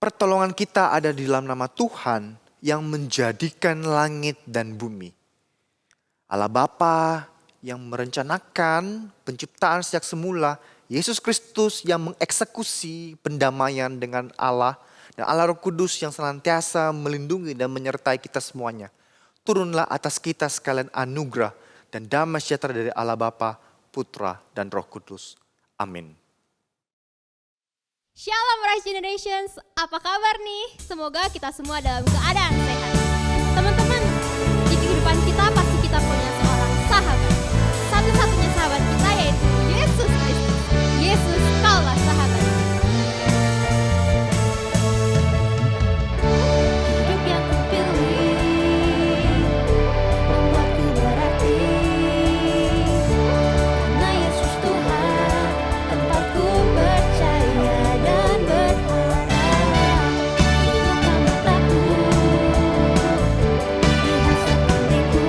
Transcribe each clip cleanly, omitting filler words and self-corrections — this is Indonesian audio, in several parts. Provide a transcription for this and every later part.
Pertolongan kita ada di dalam nama Tuhan yang menjadikan langit dan bumi. Allah Bapa yang merencanakan penciptaan sejak semula, Yesus Kristus yang mengeksekusi pendamaian dengan Allah, dan Allah Roh Kudus yang senantiasa melindungi dan menyertai kita semuanya. Turunlah atas kita sekalian anugerah dan damai sejahtera dari Allah Bapa, Putra, dan Roh Kudus. Amin. Shalom Rise Generations, apa kabar nih? Semoga kita semua dalam keadaan sehat. Teman-teman, di kehidupan kita pasti kita punya seorang sahabat. Satu-satunya sahabat kita yaitu Yesus Kristus. Yesus, kaulah sahabat. Hidup yang kupilih membuatku berarti, karena Yesus Tuhan tempatku percaya dan berharap. Buka mataku, lihat sekelilingku,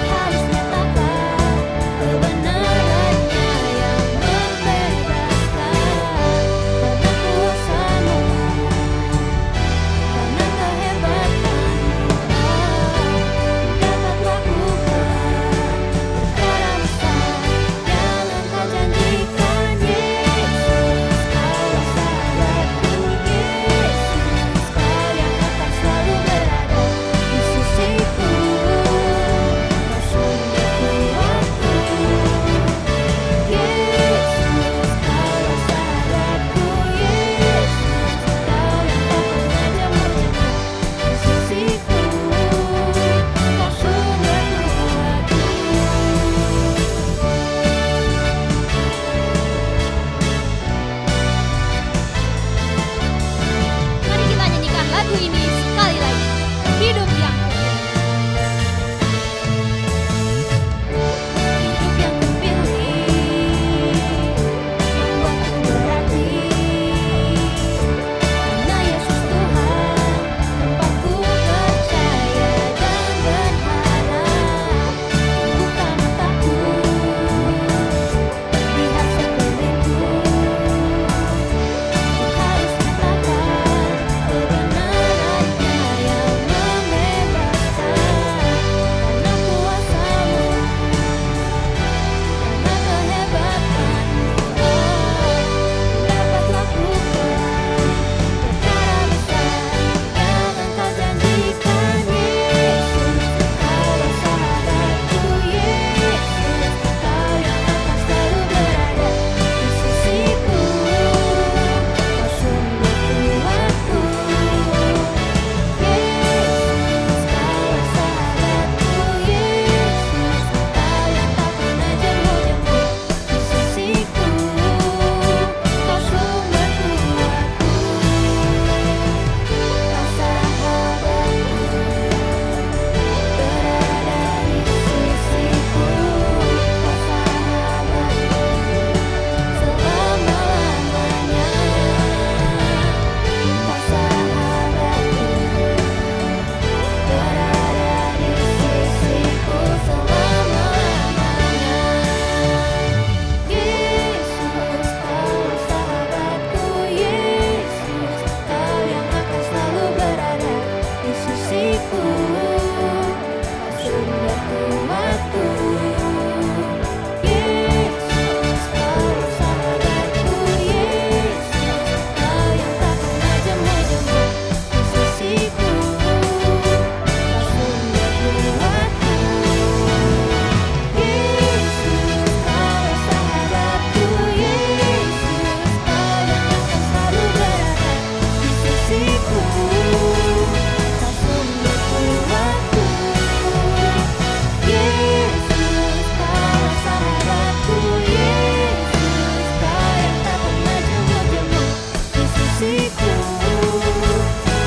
harus nyatakan kebenarannya yang membebaskan. Karena kuasa-Mu, karena kehebatan-Mu, dapat lakukan perkara besar yang Engkau janjikan. Yesus, Kaulah sahabatku. Yesus, Kau yang akan selalu berada di sisiku. Kau sumber kuatku. Yesus, Kaulah sahabatku. Yesus, Kau yang tak pernah jemu-jemu di sisiku. Kau sumber kuatku. Mari kita nyanyikan lagu ini sekali lagi. Hidup yang kupilih membuatku berarti, karena Yesus Tuhan tempatku percaya dan berharap. Buka mataku, lihat sekelilingku, harus nyatakan kebenarannya yang membebaskan. Karena kuasa-Mu, karena kehebatan-Mu, dapat lakukan perkara besar yang Engkau janjikan. Yesus, Kaulah sahabatku. Yesus, Kau yang akan selalu berada di sisiku. Kau sumber kuatku. Yesus, Kaulah sahabatku. Yesus, Kau yang tak pernah jemu-jemu di sisiku. Kau sumber kuatku. Kau sahabatku, berada di sisiku. Kau sahabatku selama-lamanya. Kau sahabatku, berada di sisiku selama-lamanya. Yesus, Kaulah sahabatku. Yesus, Kau yang akan selalu berada di sisiku. Kau sumber kuatku. Yesus, Kaulah sahabatku. Yesus, Kau yang tak pernah jemu-jemu di sisiku. Kau sumber kuatku. Yesus, Kaulah sahabatku. Yesus, Kau yang akan selalu berada di sisiku. Kau sumber kuatku. Yesus, Kaulah sahabatku. Yesus, Kau yang tak pernah jemu-jemu di sisiku.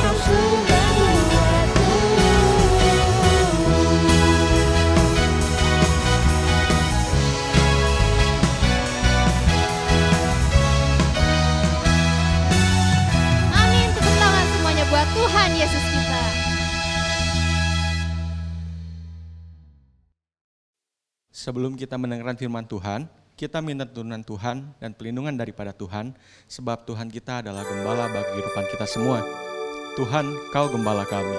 Kau sumber kuatku. Amin, tepuk tangan semuanya buat Tuhan Yesus kita. Sebelum kita mendengarkan firman Tuhan, kita minta tuntunan Tuhan dan pelindungan daripada Tuhan, sebab Tuhan kita adalah gembala bagi kehidupan kita semua. Tuhan, Kau gembala kami.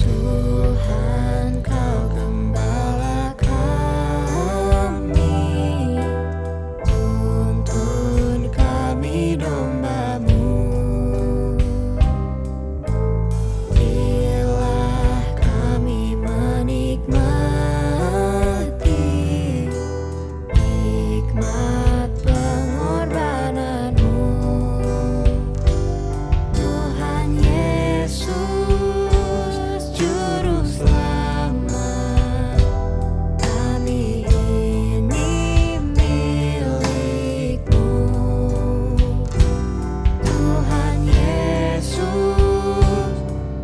Tuhan kau gembala kami, tuntun kami domba-Mu. Biarlah kami menikmati nikmat pengorbanan-Mu. Tuhan Yesus Juru Selamat, kami ini milik-Mu. Tuhan Yesus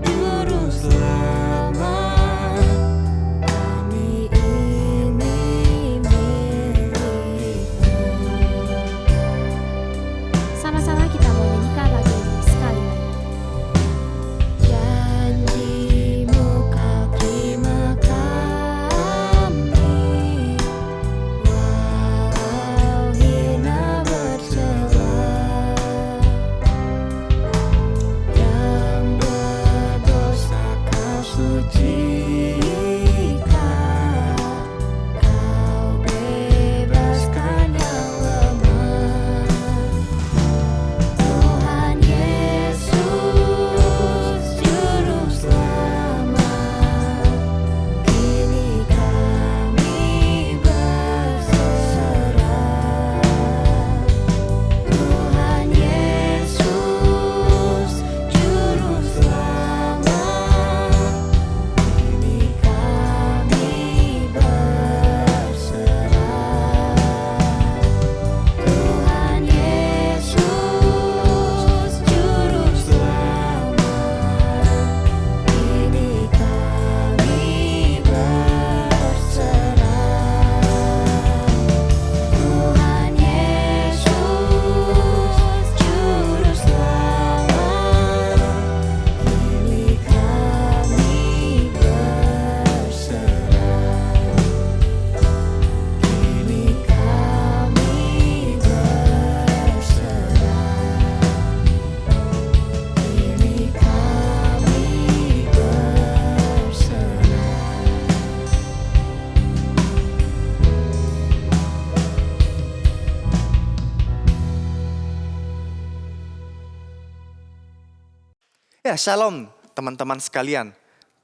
Juru Selamat, kami ini milik-Mu. Sama-sama kita mau nyanyikan lagu ini sekali lagi. Janji-Mu kau terima kami, walau hina bercela. Yang berdosa kau sucikan, kau bebaskan yang lemah. Tuhan Yesus Juru Selamat, kini kami berserah. Tuhan Yesus Juru Selamat, kini kami berserah. Tuhan Yesus Juru Selamat, kini kami berserah. Tuhan Yesus Juru Selamat, kini kami berserah. Kini kami Ya, shalom teman-teman sekalian.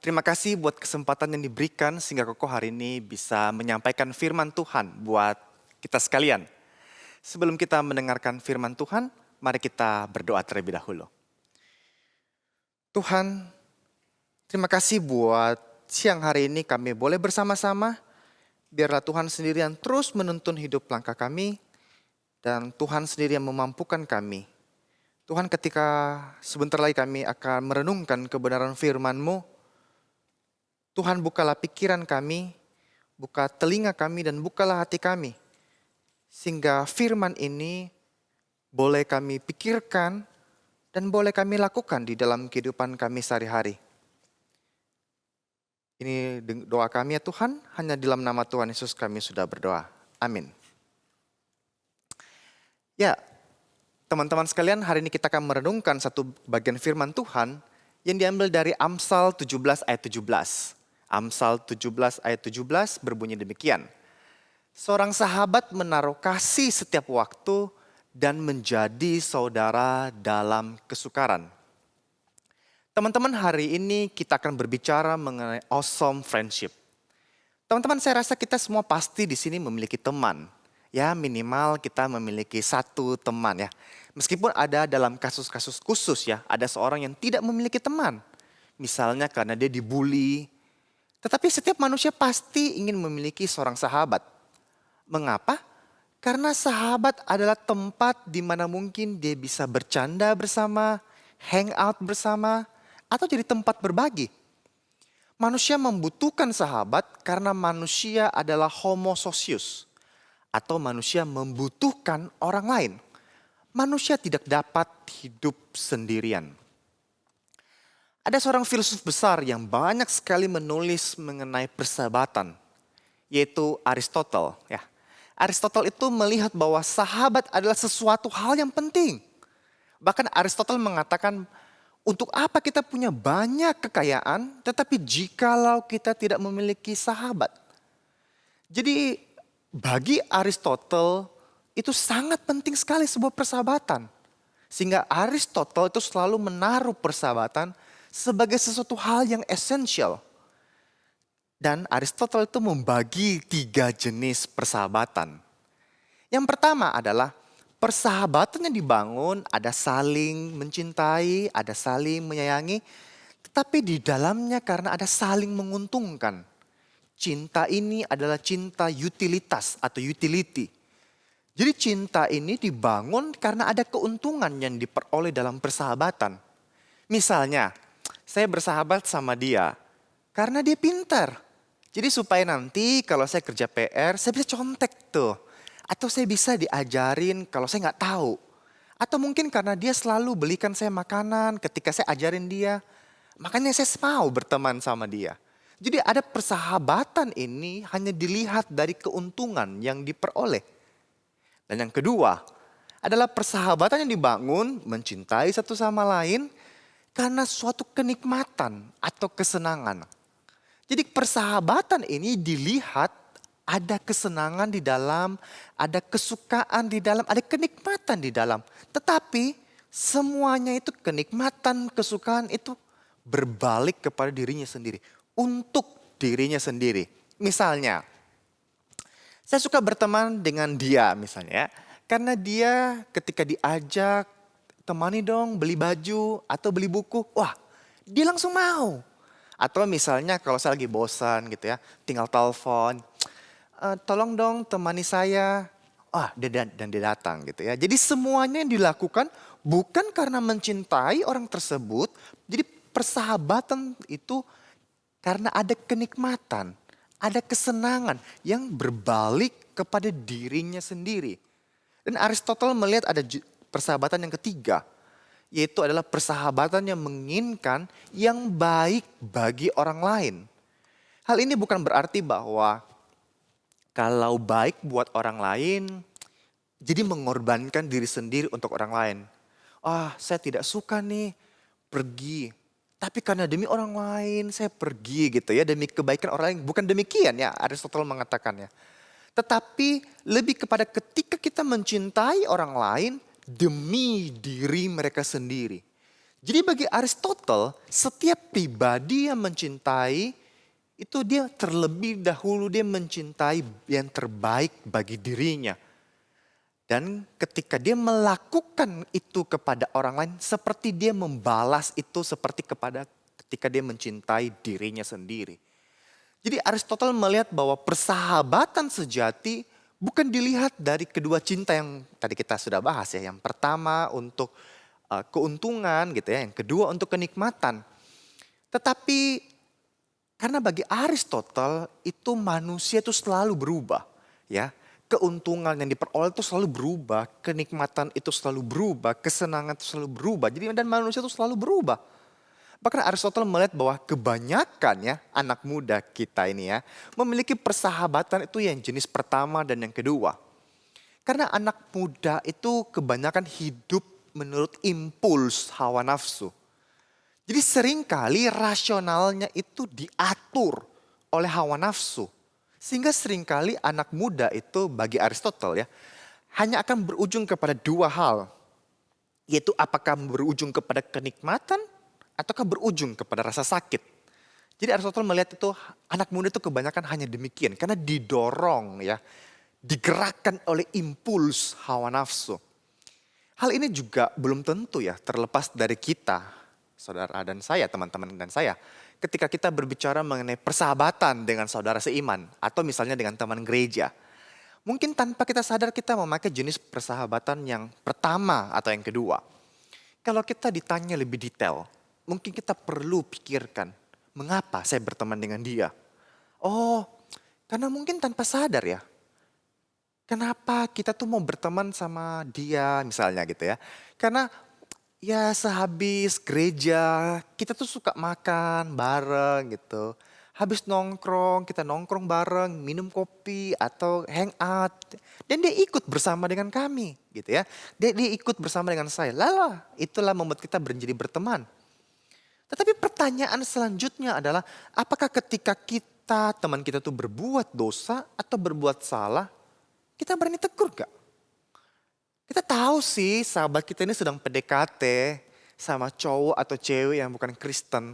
Terima kasih buat kesempatan yang diberikan sehingga Koko hari ini bisa menyampaikan firman Tuhan buat kita sekalian. Sebelum kita mendengarkan firman Tuhan, mari kita berdoa terlebih dahulu. Tuhan, terima kasih buat siang hari ini kami boleh bersama-sama. Biarlah Tuhan sendiri yang terus menuntun hidup langkah kami dan Tuhan sendiri yang memampukan kami. Tuhan, ketika sebentar lagi kami akan merenungkan kebenaran firman-Mu, Tuhan bukalah pikiran kami, buka telinga kami dan bukalah hati kami. Sehingga firman ini boleh kami pikirkan dan boleh kami lakukan di dalam kehidupan kami sehari-hari. Ini doa kami ya Tuhan, hanya di dalam nama Tuhan Yesus kami sudah berdoa. Amin. Ya, teman-teman sekalian, hari ini kita akan merenungkan satu bagian firman Tuhan yang diambil dari Amsal 17 ayat 17. Amsal 17 ayat 17 berbunyi demikian. Seorang sahabat menaruh kasih setiap waktu dan menjadi saudara dalam kesukaran. Teman-teman, hari ini kita akan berbicara mengenai awesome friendship. Teman-teman, saya rasa kita semua pasti di sini memiliki teman. Ya, minimal kita memiliki satu teman ya. Meskipun ada dalam kasus-kasus khusus ya, ada seorang yang tidak memiliki teman. Misalnya karena dia dibully. Tetapi setiap manusia pasti ingin memiliki seorang sahabat. Mengapa? Karena sahabat adalah tempat di mana mungkin dia bisa bercanda bersama, hang out bersama, atau jadi tempat berbagi. Manusia membutuhkan sahabat karena manusia adalah homo socius. Atau manusia membutuhkan orang lain. manusia tidak dapat hidup sendirian. Ada seorang filsuf besar yang banyak sekali menulis mengenai persahabatan, yaitu Aristotle. Ya. Aristotle itu melihat bahwa sahabat adalah sesuatu hal yang penting. Bahkan Aristotle mengatakan, untuk apa kita punya banyak kekayaan, tetapi jikalau kita tidak memiliki sahabat. Jadi bagi Aristotle itu sangat penting sekali sebuah persahabatan. Sehingga Aristotle itu selalu menaruh persahabatan sebagai sesuatu hal yang esensial. Dan Aristotle itu membagi 3 jenis persahabatan. Yang pertama adalah persahabatan yang dibangun ada saling mencintai, ada saling menyayangi, tetapi di dalamnya karena ada saling menguntungkan. Cinta ini adalah cinta utilitas atau utility. Jadi cinta ini dibangun karena ada keuntungan yang diperoleh dalam persahabatan. Misalnya, saya bersahabat sama dia karena dia pintar. Jadi supaya nanti kalau saya kerja PR, saya bisa contek tuh. Atau saya bisa diajarin kalau saya nggak tahu. Atau mungkin karena dia selalu belikan saya makanan ketika saya ajarin dia. Makanya saya mau berteman sama dia. Jadi ada persahabatan ini hanya dilihat dari keuntungan yang diperoleh. Dan yang kedua adalah persahabatan yang dibangun mencintai satu sama lain karena suatu kenikmatan atau kesenangan. Jadi persahabatan ini dilihat ada kesenangan di dalam, ada kesukaan di dalam, ada kenikmatan di dalam. Tetapi semuanya itu kenikmatan, kesukaan itu berbalik kepada dirinya sendiri. Untuk dirinya sendiri. Misalnya, saya suka berteman dengan dia misalnya. Karena dia ketika diajak, temani dong beli baju atau beli buku. Wah, dia langsung mau. Atau misalnya kalau saya lagi bosan gitu ya, tinggal telepon. Tolong dong temani saya. Wah, dia datang gitu ya. Jadi semuanya yang dilakukan bukan karena mencintai orang tersebut. Jadi persahabatan itu karena ada kenikmatan, ada kesenangan yang berbalik kepada dirinya sendiri. Dan Aristotle melihat ada persahabatan yang ketiga, yaitu adalah persahabatan yang menginginkan yang baik bagi orang lain. Hal ini bukan berarti bahwa kalau baik buat orang lain, jadi mengorbankan diri sendiri untuk orang lain. Saya tidak suka nih pergi, tapi karena demi orang lain saya pergi gitu ya, demi kebaikan orang lain. Bukan demikian ya Aristotle mengatakannya. Tetapi lebih kepada ketika kita mencintai orang lain demi diri mereka sendiri. Jadi bagi Aristotle, setiap pribadi yang mencintai itu dia terlebih dahulu dia mencintai yang terbaik bagi dirinya. Dan ketika dia melakukan itu kepada orang lain, seperti dia membalas itu seperti ketika dia mencintai dirinya sendiri. Jadi Aristotle melihat bahwa persahabatan sejati bukan dilihat dari kedua cinta yang tadi kita sudah bahas ya. Yang pertama untuk keuntungan gitu ya, yang kedua untuk kenikmatan. Tetapi karena bagi Aristotle itu manusia itu selalu berubah ya. Keuntungan yang diperoleh itu selalu berubah, kenikmatan itu selalu berubah, kesenangan itu selalu berubah. Jadi dan manusia itu selalu berubah. Bahkan Aristotle melihat bahwa kebanyakan ya anak muda kita ini ya memiliki persahabatan itu yang jenis pertama dan yang kedua. Karena anak muda itu kebanyakan hidup menurut impuls hawa nafsu. Jadi seringkali rasionalnya itu diatur oleh hawa nafsu. Sehingga seringkali anak muda itu bagi Aristotle ya hanya akan berujung kepada 2 hal. Yaitu apakah berujung kepada kenikmatan ataukah berujung kepada rasa sakit. Jadi Aristotle melihat itu anak muda itu kebanyakan hanya demikian. Karena didorong ya, digerakkan oleh impuls hawa nafsu. Hal ini juga belum tentu ya terlepas dari kita, saudara dan saya, teman-teman dan saya. Ketika kita berbicara mengenai persahabatan dengan saudara seiman atau misalnya dengan teman gereja. Mungkin tanpa kita sadar kita memakai jenis persahabatan yang pertama atau yang kedua. Kalau kita ditanya lebih detail, mungkin kita perlu pikirkan, mengapa saya berteman dengan dia? Oh, karena mungkin tanpa sadar ya. Kenapa kita tuh mau berteman sama dia misalnya gitu ya. Karena ya sehabis gereja kita tuh suka makan bareng gitu. Habis nongkrong, kita nongkrong bareng, minum kopi atau hangout. Dan dia ikut bersama dengan kami gitu ya. Dia ikut bersama dengan saya. Lala, itulah membuat kita menjadi berteman. Tetapi pertanyaan selanjutnya adalah apakah ketika teman kita tuh berbuat dosa atau berbuat salah, kita berani tegur gak? Kita tahu sih sahabat kita ini sedang PDKT sama cowok atau cewek yang bukan Kristen.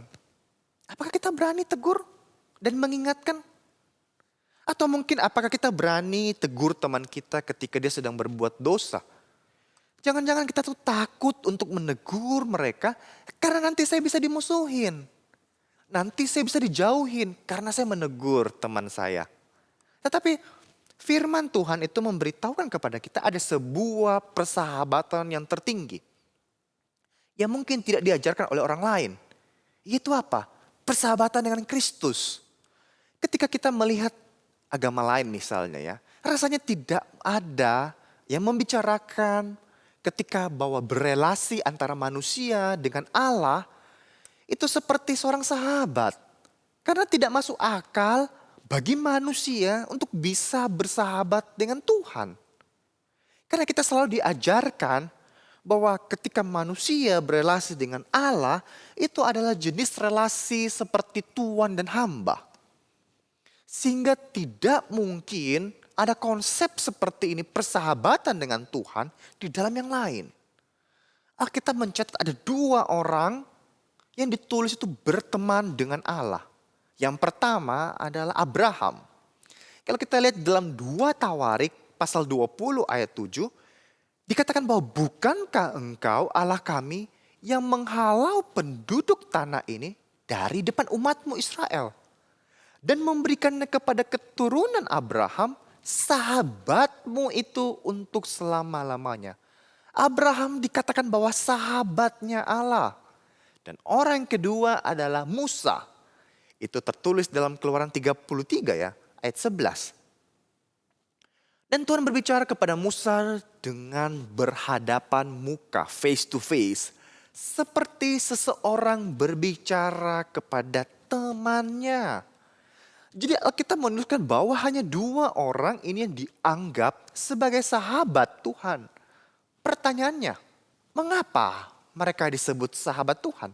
Apakah kita berani tegur dan mengingatkan? Atau mungkin apakah kita berani tegur teman kita ketika dia sedang berbuat dosa? Jangan-jangan kita tuh takut untuk menegur mereka karena nanti saya bisa dimusuhin. Nanti saya bisa dijauhin karena saya menegur teman saya. Tetapi firman Tuhan itu memberitahukan kepada kita ada sebuah persahabatan yang tertinggi. Yang mungkin tidak diajarkan oleh orang lain. Yaitu apa? Persahabatan dengan Kristus. Ketika kita melihat agama lain misalnya ya. Rasanya tidak ada yang membicarakan ketika bahwa berelasi antara manusia dengan Allah itu seperti seorang sahabat. Karena tidak masuk akal bagi manusia untuk bisa bersahabat dengan Tuhan. Karena kita selalu diajarkan bahwa ketika manusia berelasi dengan Allah, itu adalah jenis relasi seperti tuan dan hamba. Sehingga tidak mungkin ada konsep seperti ini persahabatan dengan Tuhan di dalam yang lain. Alkitab mencatat ada 2 orang yang ditulis itu berteman dengan Allah. Yang pertama adalah Abraham. Kalau kita lihat dalam 2 Tawarik pasal 20 ayat 7. Dikatakan bahwa bukankah engkau Allah kami yang menghalau penduduk tanah ini dari depan umatmu Israel. Dan memberikannya kepada keturunan Abraham sahabatmu itu untuk selama-lamanya. Abraham dikatakan bahwa sahabatnya Allah. Dan orang yang kedua adalah Musa. Itu tertulis dalam Keluaran 33 ya, ayat 11. Dan Tuhan berbicara kepada Musa dengan berhadapan muka, face to face. Seperti seseorang berbicara kepada temannya. Jadi Alkitab menuliskan bahwa hanya 2 orang ini yang dianggap sebagai sahabat Tuhan. Pertanyaannya, mengapa mereka disebut sahabat Tuhan?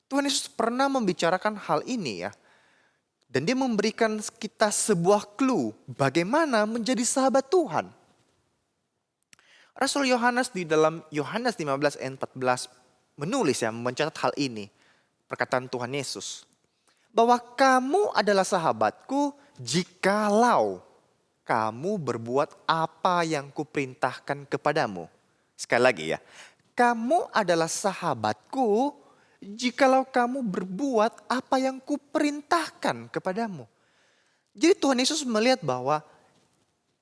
Tuhan Yesus pernah membicarakan hal ini ya. Dan dia memberikan kita sebuah clue bagaimana menjadi sahabat Tuhan. Rasul Yohanes di dalam Yohanes 15 ayat 14 menulis ya, mencatat hal ini. Perkataan Tuhan Yesus. Bahwa kamu adalah sahabatku jikalau kamu berbuat apa yang kuperintahkan kepadamu. Sekali lagi ya, kamu adalah sahabatku jikalau kamu berbuat apa yang kuperintahkan kepadamu. Jadi Tuhan Yesus melihat bahwa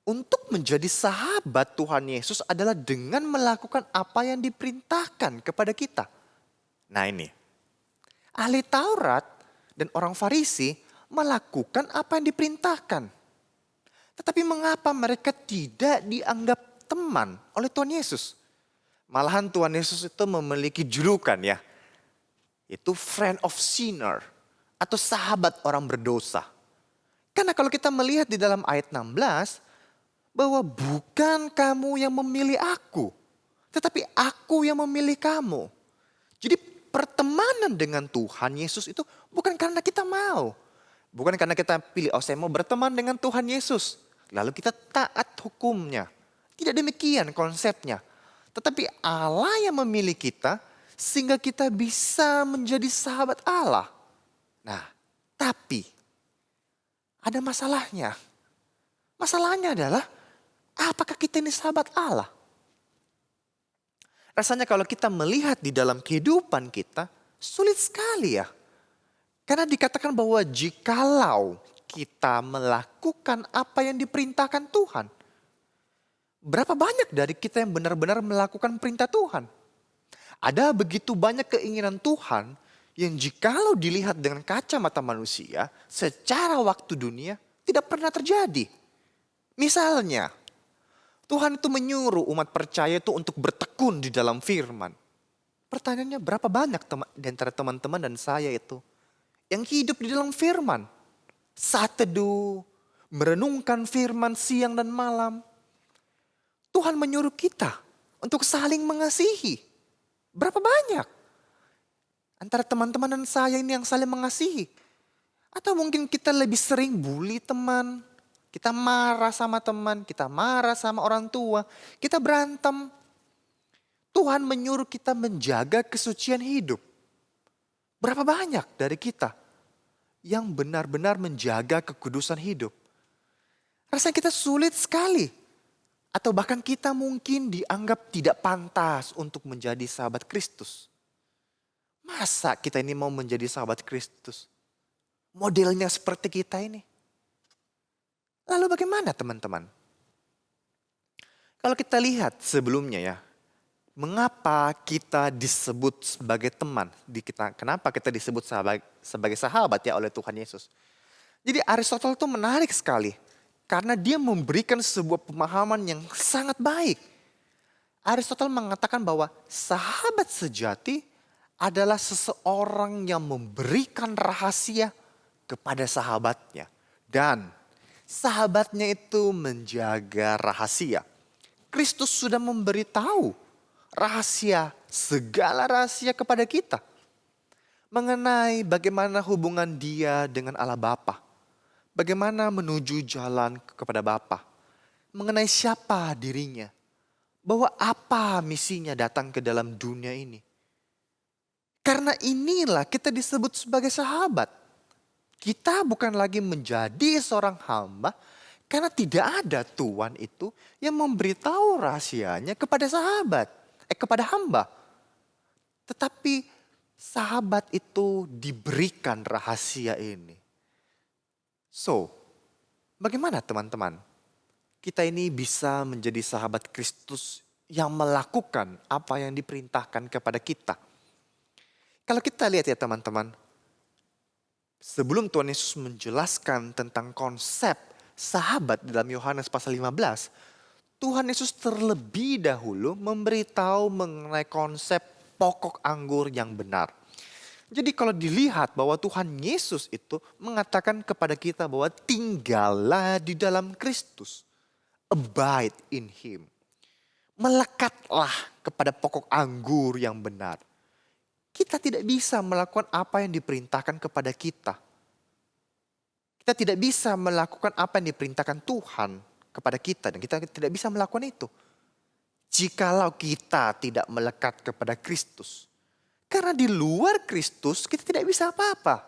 untuk menjadi sahabat Tuhan Yesus adalah dengan melakukan apa yang diperintahkan kepada kita. Nah ini, ahli Taurat dan orang Farisi melakukan apa yang diperintahkan. Tetapi mengapa mereka tidak dianggap teman oleh Tuhan Yesus? Malahan Tuhan Yesus itu memiliki julukan ya. Itu friend of sinner atau sahabat orang berdosa. Karena kalau kita melihat di dalam ayat 16 bahwa bukan kamu yang memilih aku, tetapi aku yang memilih kamu. Jadi pertemanan dengan Tuhan Yesus itu bukan karena kita mau. Bukan karena kita pilih, oh saya mau berteman dengan Tuhan Yesus. Lalu kita taat hukumnya. Tidak demikian konsepnya. Tetapi Allah yang memilih kita sehingga kita bisa menjadi sahabat Allah. Nah, tapi ada masalahnya. Masalahnya adalah apakah kita ini sahabat Allah? Rasanya kalau kita melihat di dalam kehidupan kita, sulit sekali ya. Karena dikatakan bahwa jikalau kita melakukan apa yang diperintahkan Tuhan. Berapa banyak dari kita yang benar-benar melakukan perintah Tuhan? Ada begitu banyak keinginan Tuhan yang jikalau dilihat dengan kacamata manusia, secara waktu dunia tidak pernah terjadi. Misalnya, Tuhan itu menyuruh umat percaya itu untuk bertekun di dalam firman. Pertanyaannya berapa banyak di antara teman-teman dan saya itu yang hidup di dalam firman. Saat teduh, merenungkan firman siang dan malam. Tuhan menyuruh kita untuk saling mengasihi. Berapa banyak antara teman-teman dan saya ini yang saling mengasihi? Atau mungkin kita lebih sering bully teman, kita marah sama teman, kita marah sama orang tua, kita berantem. Tuhan menyuruh kita menjaga kesucian hidup. Berapa banyak dari kita yang benar-benar menjaga kekudusan hidup? Rasanya kita sulit sekali. Atau bahkan kita mungkin dianggap tidak pantas untuk menjadi sahabat Kristus. Masa kita ini mau menjadi sahabat Kristus? Modelnya seperti kita ini. Lalu bagaimana teman-teman? Kalau kita lihat sebelumnya ya, mengapa kita disebut sebagai teman? Kenapa kita disebut sebagai sahabat ya oleh Tuhan Yesus? Jadi Aristoteles itu menarik sekali. Karena dia memberikan sebuah pemahaman yang sangat baik. Aristoteles mengatakan bahwa sahabat sejati adalah seseorang yang memberikan rahasia kepada sahabatnya. Dan sahabatnya itu menjaga rahasia. Kristus sudah memberitahu segala rahasia kepada kita. Mengenai bagaimana hubungan dia dengan Allah Bapa. Bagaimana menuju jalan kepada Bapa. Mengenai siapa dirinya. Bahwa apa misinya datang ke dalam dunia ini. Karena inilah kita disebut sebagai sahabat. Kita bukan lagi menjadi seorang hamba. Karena tidak ada Tuhan itu yang memberitahu rahasianya kepada kepada hamba. Tetapi sahabat itu diberikan rahasia ini. So, bagaimana teman-teman? Kita ini bisa menjadi sahabat Kristus yang melakukan apa yang diperintahkan kepada kita. Kalau kita lihat ya teman-teman, sebelum Tuhan Yesus menjelaskan tentang konsep sahabat dalam Yohanes pasal 15, Tuhan Yesus terlebih dahulu memberitahu mengenai konsep pokok anggur yang benar. Jadi kalau dilihat bahwa Tuhan Yesus itu mengatakan kepada kita bahwa tinggallah di dalam Kristus. Abide in Him. Melekatlah kepada pokok anggur yang benar. Kita tidak bisa melakukan apa yang diperintahkan kepada kita. Kita tidak bisa melakukan apa yang diperintahkan Tuhan kepada kita. Dan kita tidak bisa melakukan itu. Jikalau kita tidak melekat kepada Kristus. Karena di luar Kristus kita tidak bisa apa-apa.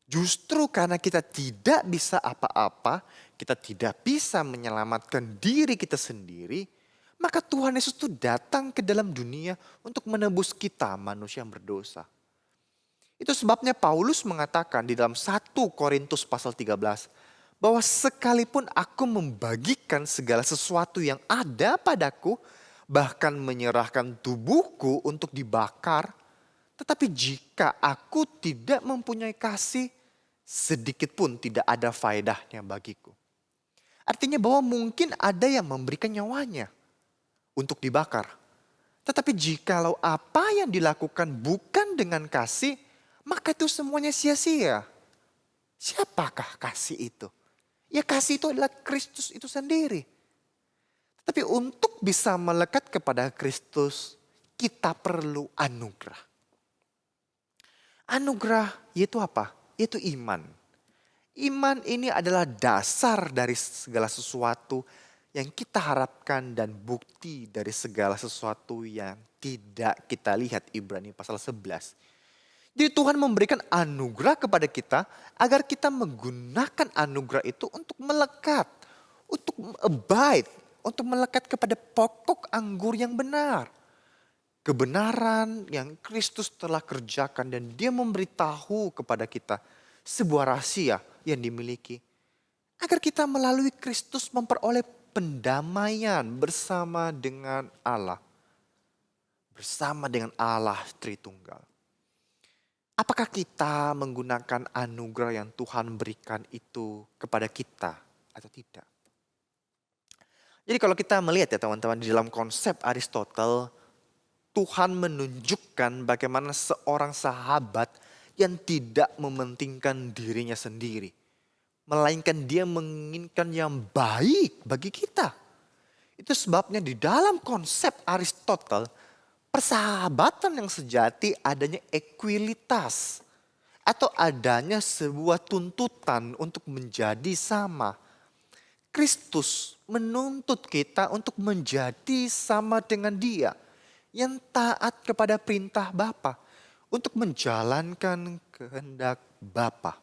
Justru karena kita tidak bisa apa-apa, kita tidak bisa menyelamatkan diri kita sendiri, maka Tuhan Yesus itu datang ke dalam dunia untuk menebus kita manusia yang berdosa. Itu sebabnya Paulus mengatakan di dalam 1 Korintus pasal 13, bahwa sekalipun aku membagikan segala sesuatu yang ada padaku, bahkan menyerahkan tubuhku untuk dibakar. Tetapi jika aku tidak mempunyai kasih, sedikit pun tidak ada faedahnya bagiku. Artinya bahwa mungkin ada yang memberikan nyawanya untuk dibakar. Tetapi jikalau apa yang dilakukan bukan dengan kasih, maka itu semuanya sia-sia. Siapakah kasih itu? Ya kasih itu adalah Kristus itu sendiri. Tapi untuk bisa melekat kepada Kristus, kita perlu anugerah. Anugerah yaitu apa? Yaitu iman. Iman ini adalah dasar dari segala sesuatu yang kita harapkan dan bukti dari segala sesuatu yang tidak kita lihat. Ibrani pasal 11. Jadi Tuhan memberikan anugerah kepada kita agar kita menggunakan anugerah itu untuk melekat, untuk abide, untuk melekat kepada pokok anggur yang benar. Kebenaran yang Kristus telah kerjakan dan dia memberitahu kepada kita sebuah rahasia yang dimiliki. Agar kita melalui Kristus memperoleh pendamaian bersama dengan Allah. Bersama dengan Allah Tritunggal. Apakah kita menggunakan anugerah yang Tuhan berikan itu kepada kita atau tidak? Jadi kalau kita melihat ya teman-teman di dalam konsep Aristotle, Tuhan menunjukkan bagaimana seorang sahabat yang tidak mementingkan dirinya sendiri. Melainkan dia menginginkan yang baik bagi kita. Itu sebabnya di dalam konsep Aristotle, persahabatan yang sejati adanya ekualitas. Atau adanya sebuah tuntutan untuk menjadi sama. Kristus menuntut kita untuk menjadi sama dengan Dia yang taat kepada perintah Bapa untuk menjalankan kehendak Bapa.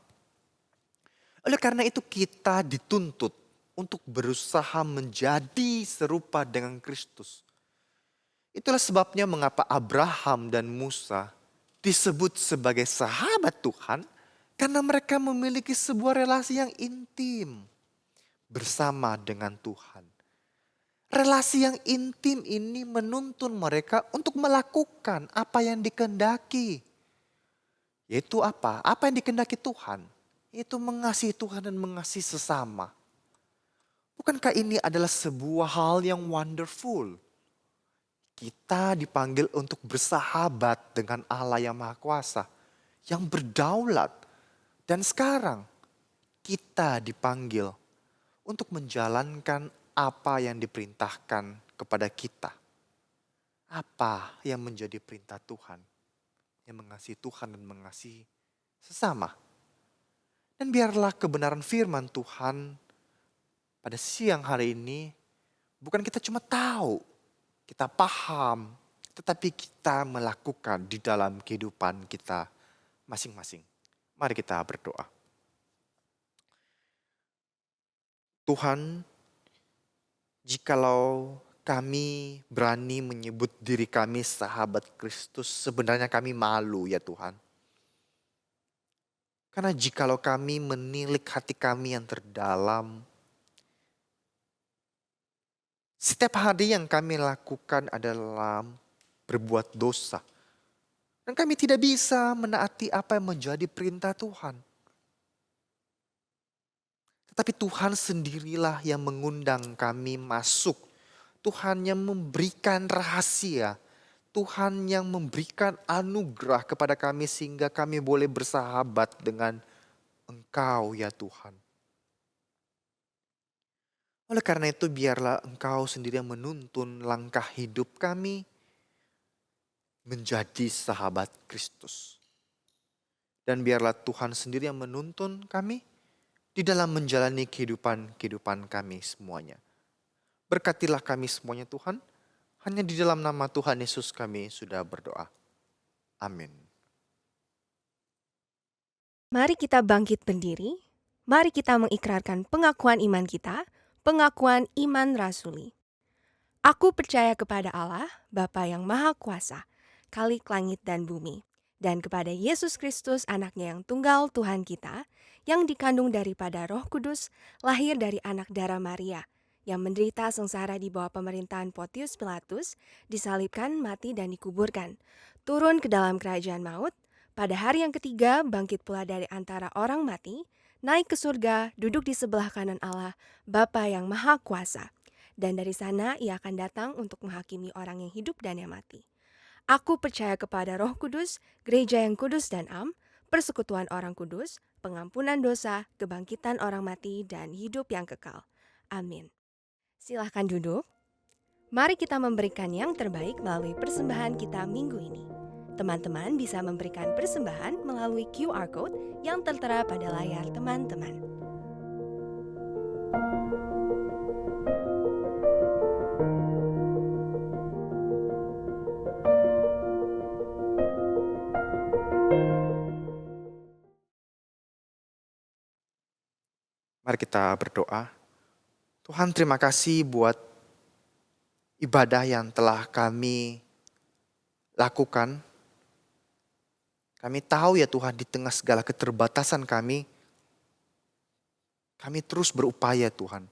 Oleh karena itu kita dituntut untuk berusaha menjadi serupa dengan Kristus. Itulah sebabnya mengapa Abraham dan Musa disebut sebagai sahabat Tuhan karena mereka memiliki sebuah relasi yang intim bersama dengan Tuhan. Relasi yang intim ini menuntun mereka untuk melakukan apa yang dikehendaki. Yaitu apa? Apa yang dikehendaki Tuhan? Yaitu mengasihi Tuhan dan mengasihi sesama. Bukankah ini adalah sebuah hal yang wonderful? Kita dipanggil untuk bersahabat dengan Allah yang Maha Kuasa, yang berdaulat. Dan sekarang kita dipanggil untuk menjalankan apa yang diperintahkan kepada kita. Apa yang menjadi perintah Tuhan? Yang mengasihi Tuhan dan mengasihi sesama. Dan biarlah kebenaran firman Tuhan pada siang hari ini bukan kita cuma tahu, kita paham, tetapi kita melakukan di dalam kehidupan kita masing-masing. Mari kita berdoa. Tuhan, jikalau kami berani menyebut diri kami sahabat Kristus, sebenarnya kami malu ya Tuhan. Karena jikalau kami menilik hati kami yang terdalam, setiap hari yang kami lakukan adalah berbuat dosa. Dan kami tidak bisa menaati apa yang menjadi perintah Tuhan. Tetapi Tuhan sendirilah yang mengundang kami masuk. Tuhan yang memberikan rahasia. Tuhan yang memberikan anugerah kepada kami sehingga kami boleh bersahabat dengan Engkau ya Tuhan. Oleh karena itu biarlah Engkau sendiri yang menuntun langkah hidup kami menjadi sahabat Kristus. Dan biarlah Tuhan sendiri yang menuntun kami di dalam menjalani kehidupan kami semuanya. Berkatilah kami semuanya Tuhan. Hanya di dalam nama Tuhan Yesus kami sudah berdoa. Amin. Mari kita bangkit berdiri. Mari kita mengikrarkan pengakuan iman kita, pengakuan iman rasuli. Aku percaya kepada Allah, Bapa yang Maha Kuasa, Khalik langit dan bumi, dan kepada Yesus Kristus anaknya yang tunggal Tuhan kita, yang dikandung daripada Roh Kudus, lahir dari anak darah Maria, yang menderita sengsara di bawah pemerintahan Pontius Pilatus, disalibkan, mati dan dikuburkan, turun ke dalam kerajaan maut, pada hari yang ketiga bangkit pula dari antara orang mati, naik ke surga, duduk di sebelah kanan Allah, Bapa yang Maha Kuasa, dan dari sana ia akan datang untuk menghakimi orang yang hidup dan yang mati. Aku percaya kepada Roh Kudus, gereja yang kudus dan am, persekutuan orang kudus, pengampunan dosa, kebangkitan orang mati, dan hidup yang kekal. Amin. Silahkan duduk. Mari kita memberikan yang terbaik melalui persembahan kita minggu ini. Teman-teman bisa memberikan persembahan melalui QR Code yang tertera pada layar teman-teman. Mari kita berdoa. Tuhan terima kasih buat ibadah yang telah kami lakukan. Kami tahu ya Tuhan di tengah segala keterbatasan kami terus berupaya Tuhan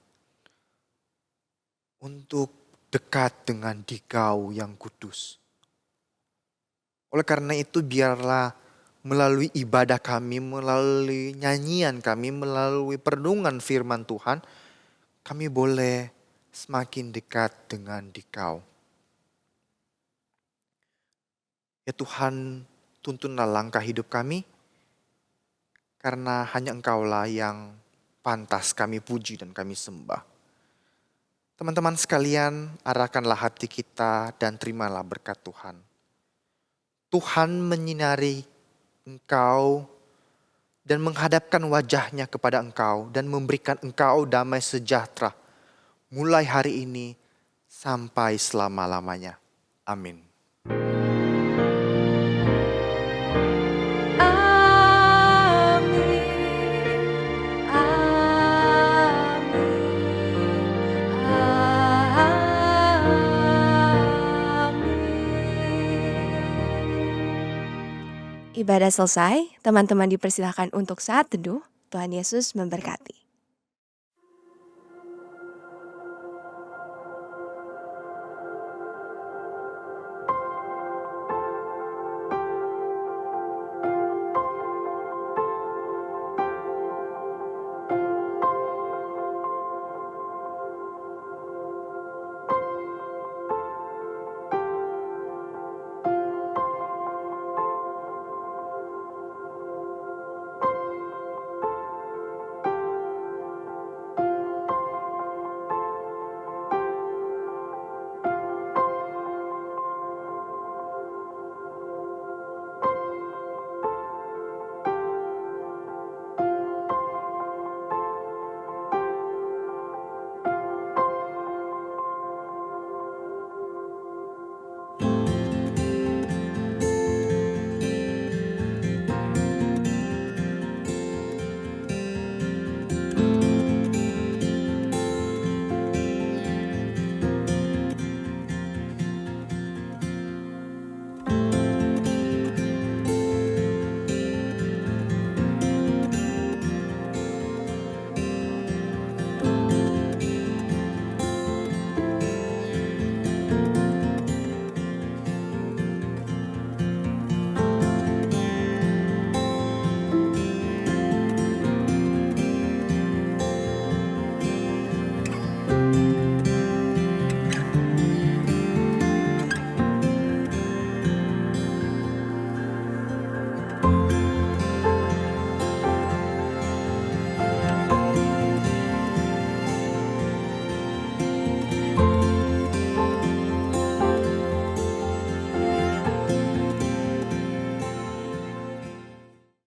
untuk dekat dengan Dikau yang kudus. Oleh karena itu biarlah melalui ibadah kami, melalui nyanyian kami, melalui perenungan firman Tuhan, kami boleh semakin dekat dengan Dikau. Ya Tuhan, tuntunlah langkah hidup kami, karena hanya Engkaulah yang pantas kami puji dan kami sembah. Teman-teman sekalian, arahkanlah hati kita dan terimalah berkat Tuhan. Tuhan menyinari engkau dan menghadapkan wajahnya kepada engkau dan memberikan engkau damai sejahtera mulai hari ini sampai selama-lamanya. Amin. Ibadah selesai, teman-teman dipersilahkan untuk saat teduh. Tuhan Yesus memberkati.